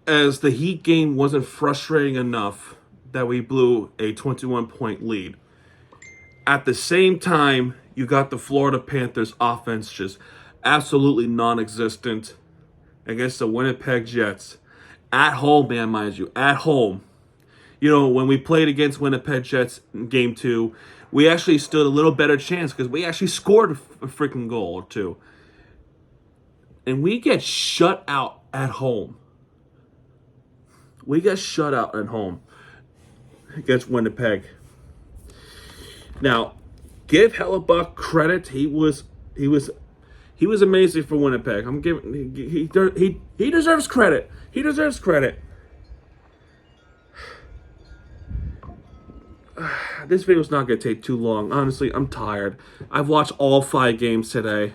as the Heat game wasn't frustrating enough that we blew a 21-point lead. At the same time, you got the Florida Panthers offense just absolutely non-existent against the Winnipeg Jets. At home, man, mind you, at home. You know, when we played against Winnipeg Jets in game 2, we actually stood a little better chance because we actually scored a freaking goal or two. And we get shut out at home. We got shut out at home against Winnipeg. Now, give Hellebuck credit. He was amazing for Winnipeg. I'm giving he deserves credit. He deserves credit. This video's not going to take too long. Honestly, I'm tired. I've watched all 5 games today.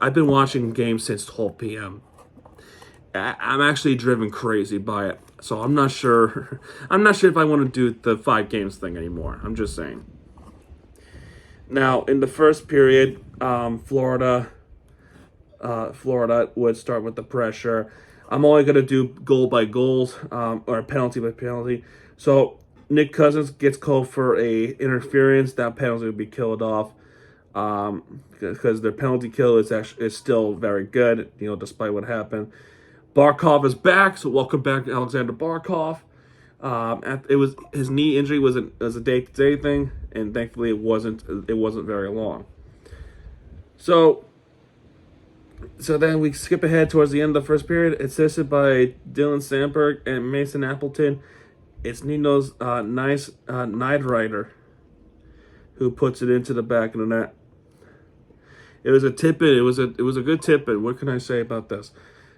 I've been watching games since 12 p.m. I'm actually driven crazy by it. So I'm not sure. I'm not sure if I want to do the 5 games thing anymore. I'm just saying. Now, in the first period, Florida would start with the pressure. I'm only going to do goal by goals or penalty by penalty. So Nick Cousins gets called for a interference. That penalty would be killed off because their penalty kill is still very good, you know, despite what happened. Barkov is back, so welcome back, Alexander Barkov. His knee injury was a day-to-day thing, and thankfully it wasn't very long. So then we skip ahead towards the end of the first period. It's assisted by Dylan Sandberg and Mason Appleton. It's Nino's nice Knight Rider who puts it into the back of the net. It was a tip-in. It was a good tip-in. What can I say about this?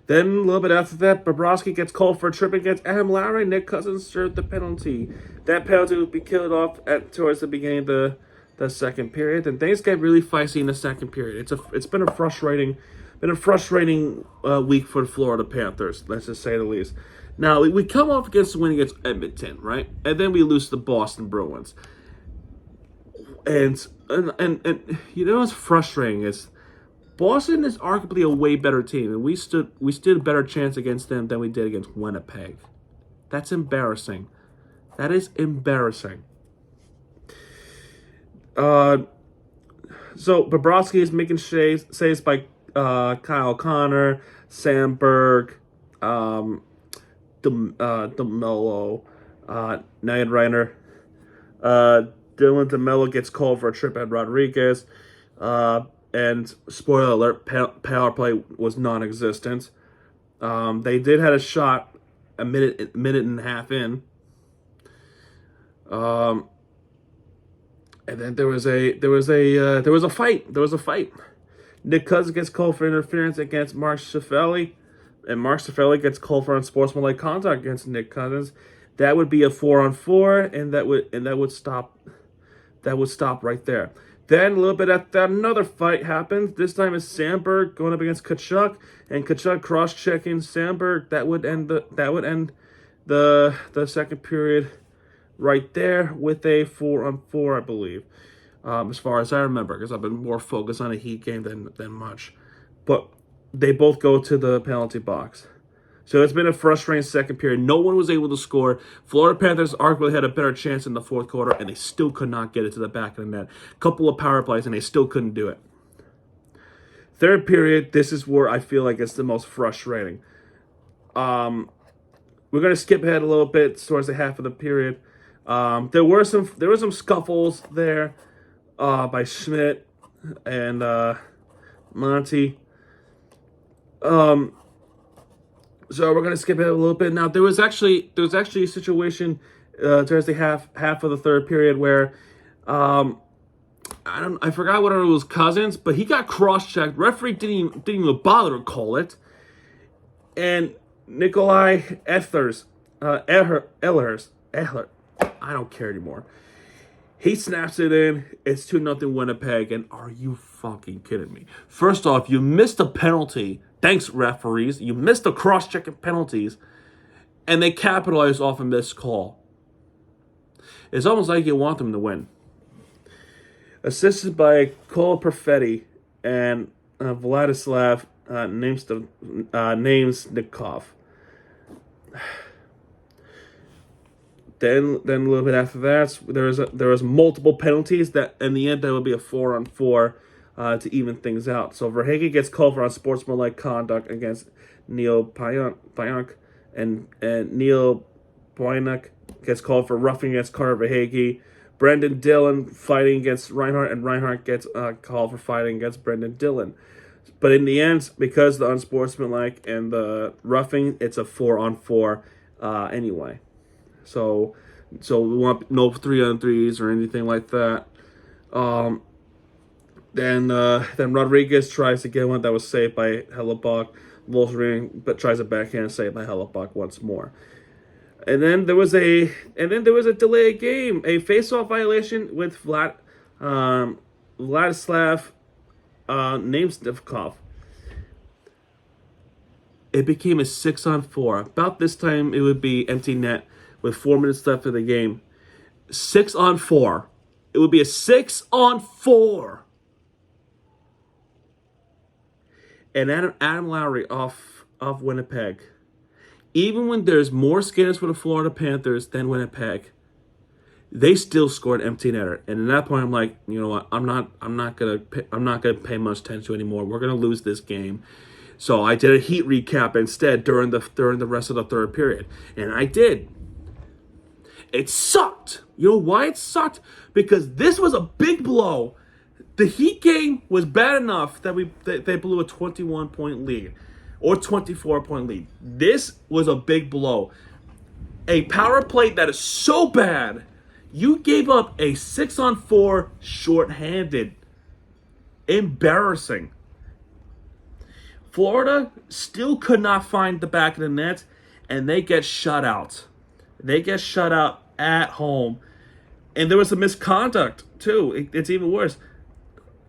Then a little bit after that, Bobrovsky gets called for a trip against Adam Lowry. Nick Cousins served the penalty. That penalty would be killed off towards the beginning of the second period. And things get really feisty in the second period. It's been a frustrating week for the Florida Panthers. Let's just say the least. Now we come off against the win against Edmonton, right? And then we lose to the Boston Bruins. And you know what's frustrating is Boston is arguably a way better team, and we stood a better chance against them than we did against Winnipeg. That's embarrassing. That is embarrassing. So Bobrovsky is making saves by Kyle Connor, Sandberg, DeMello, Knight Rider. Dylan DeMello gets called for a trip at Rodriguez. And spoiler alert, power play was non-existent. They did have a shot a minute and a half in. And then there was a fight. Nick Cousins gets called for interference against Mark Scheifele, and Mark Scheifele gets called for unsportsmanlike contact against Nick Cousins. That would be a 4-on-4, and that would stop right there. Then a little bit after that, another fight happens. This time it's Sandberg going up against Tkachuk, and Tkachuk cross-checking Sandberg. That would end the second period right there with a 4-on-4, I believe, as far as I remember, because I've been more focused on a Heat game than much. But they both go to the penalty box. So it's been a frustrating second period. No one was able to score. Florida Panthers arguably had a better chance in the fourth quarter, and they still could not get it to the back of the net. A couple of power plays, and they still couldn't do it. Third period, this is where I feel like it's the most frustrating. We're going to skip ahead a little bit towards the half of the period. There were some scuffles there by Schmidt and Monty. So we're gonna skip ahead a little bit. Now there was actually a situation towards the half of the third period where I forgot whether it was Cousins, but he got cross-checked. Referee didn't even bother to call it, and Nikolai Ehlers, I don't care anymore. He snaps it in. It's 2-0 Winnipeg. And are you fucking kidding me? First off, you missed a penalty. Thanks, referees. You missed the cross-checking penalties. And they capitalized off a missed call. It's almost like you want them to win. Assisted by Cole Perfetti and Vladislav Namesnikov. Then a little bit after that, there was multiple penalties that in the end there would be a 4-on-4 to even things out. So Verhaeghe gets called for unsportsmanlike conduct against Neil Pionk, and Neil Pionk gets called for roughing against Carter Verhaeghe. Brendan Dillon fighting against Reinhardt, and Reinhardt gets called for fighting against Brendan Dillon. But in the end, because the unsportsmanlike and the roughing, it's a 4-on-4 anyway. So we want no 3-on-3s or anything like that. Then Rodriguez tries to get one that was saved by Hellebuck. Wolfsring, but tries a backhand save by Hellebuck once more. And then there was a delay of game, a face-off violation with Vladislav Namesnikov. It became a 6-on-4. About this time, it would be empty net with 4 minutes left of the game. 6-on-4. It would be a 6-on-4. And Adam Lowry off Winnipeg. Even when there's more skaters for the Florida Panthers than Winnipeg, they still scored empty netter. And at that point, I'm like, you know what? I'm not gonna pay much attention anymore. We're gonna lose this game. So I did a heat recap instead during the rest of the third period, and I did. It sucked. You know why it sucked? Because this was a big blow. The Heat game was bad enough that they blew a 21-point lead or 24-point lead. This was a big blow. A power play that is so bad, you gave up a 6-on-4 shorthanded. Embarrassing. Florida still could not find the back of the net, and they get shut out. They get shut out at home. And there was some misconduct, too. It's even worse.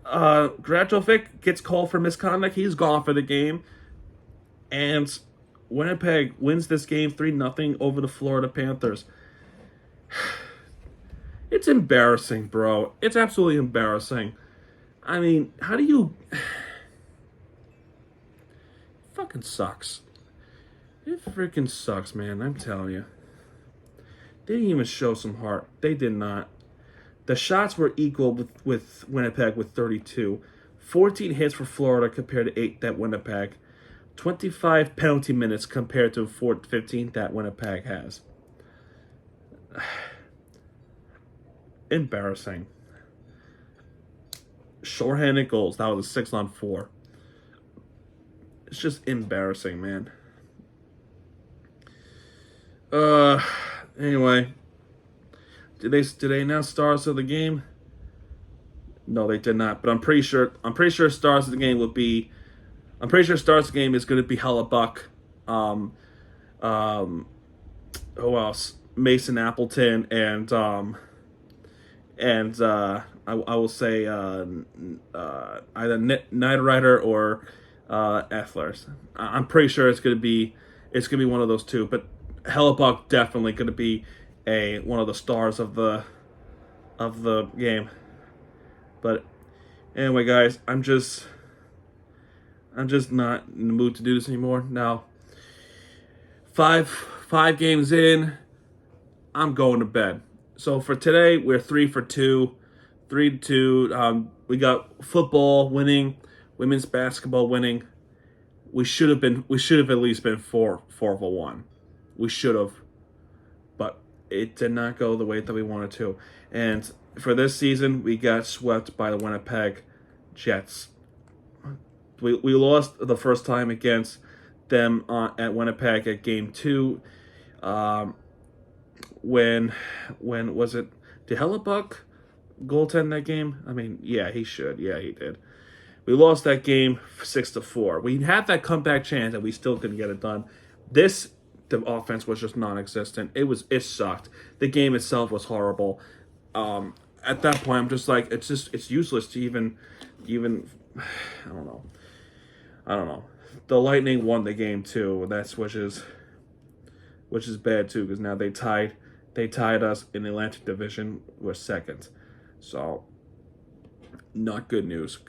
Grajovic gets called for misconduct. He's gone for the game. And Winnipeg wins this game 3-0 over the Florida Panthers. It's embarrassing, bro. It's absolutely embarrassing. I mean, how do you... Fucking sucks. It freaking sucks, man. I'm telling you. They didn't even show some heart. They did not. The shots were equal with Winnipeg with 32. 14 hits for Florida compared to 8 that Winnipeg. 25 penalty minutes compared to 15 that Winnipeg has. Embarrassing. Shorthanded goals. That was a 6-on-4. It's just embarrassing, man. Anyway. Did they announce stars of the game? No, they did not. But I'm pretty sure stars of the game would be. I'm pretty sure stars of the game is going to be Hellebuck. Who else? Mason Appleton and I will say either Nightrider or Ethlers. I'm pretty sure it's gonna be one of those two. But Hellebuck definitely going to be one of the stars of the game. But anyway, guys, I'm just not in the mood to do this anymore. Now, five games in, I'm going to bed. So for today, we're 3 for 2, 3-2. We got football winning, women's basketball winning. We should have at least been 4 for 1. We should have, but it did not go the way that we wanted to. And for this season, we got swept by the Winnipeg Jets. We lost the first time against them at Winnipeg at Game 2. When was it? Did Hellebuck goaltend that game? I mean, yeah, he should. Yeah, he did. We lost that game 6-4. We had that comeback chance, and we still couldn't get it done. The offense was just non-existent. It sucked. The game itself was horrible. At that point, I'm just like, it's useless to even I don't know. The Lightning won the game too. Which is bad too, because now they tied us in the Atlantic Division. We're second, so not good news,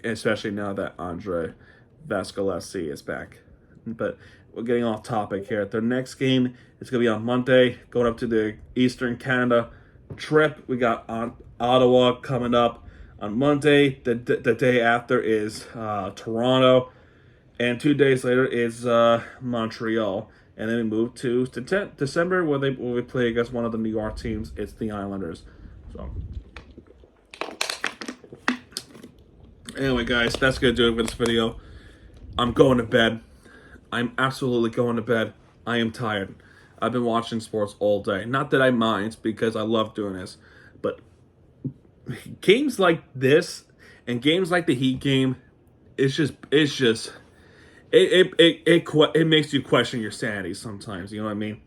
especially now that Andre Vasquez is back. But we're getting off topic here. Their next game is going to be on Monday, going up to the Eastern Canada trip. We got Ottawa coming up on Monday. The day after is Toronto. And 2 days later is Montreal. And then we move to December where we play against one of the New York teams. It's the Islanders. So anyway, guys, that's going to do it for this video. I'm going to bed. I'm absolutely going to bed. I am tired. I've been watching sports all day. Not that I mind, because I love doing this. But games like this and games like the Heat game, it makes you question your sanity sometimes. You know what I mean?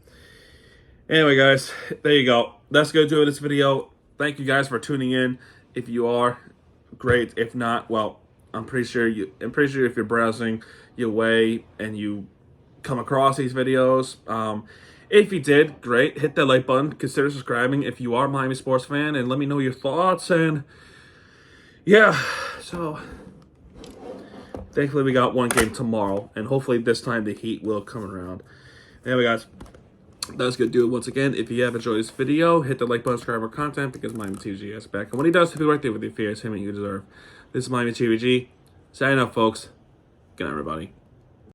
Anyway, guys, there you go. That's going to do it this video. Thank you guys for tuning in. If you are, great. If not, well, I'm pretty sure if you're browsing your way and you come across these videos, if you did, great. Hit that like button. Consider subscribing if you are a Miami sports fan, and let me know your thoughts. And yeah, so thankfully we got one game tomorrow, and hopefully this time the Heat will come around. Anyway, guys, that's going to do it once again. If you have enjoyed this video, hit the like button, subscribe for content, because Miami TVG is back. And when he does, he'll be right there with you. Fears him and you deserve. This is Miami TVG. Signing up, folks. Good night, everybody.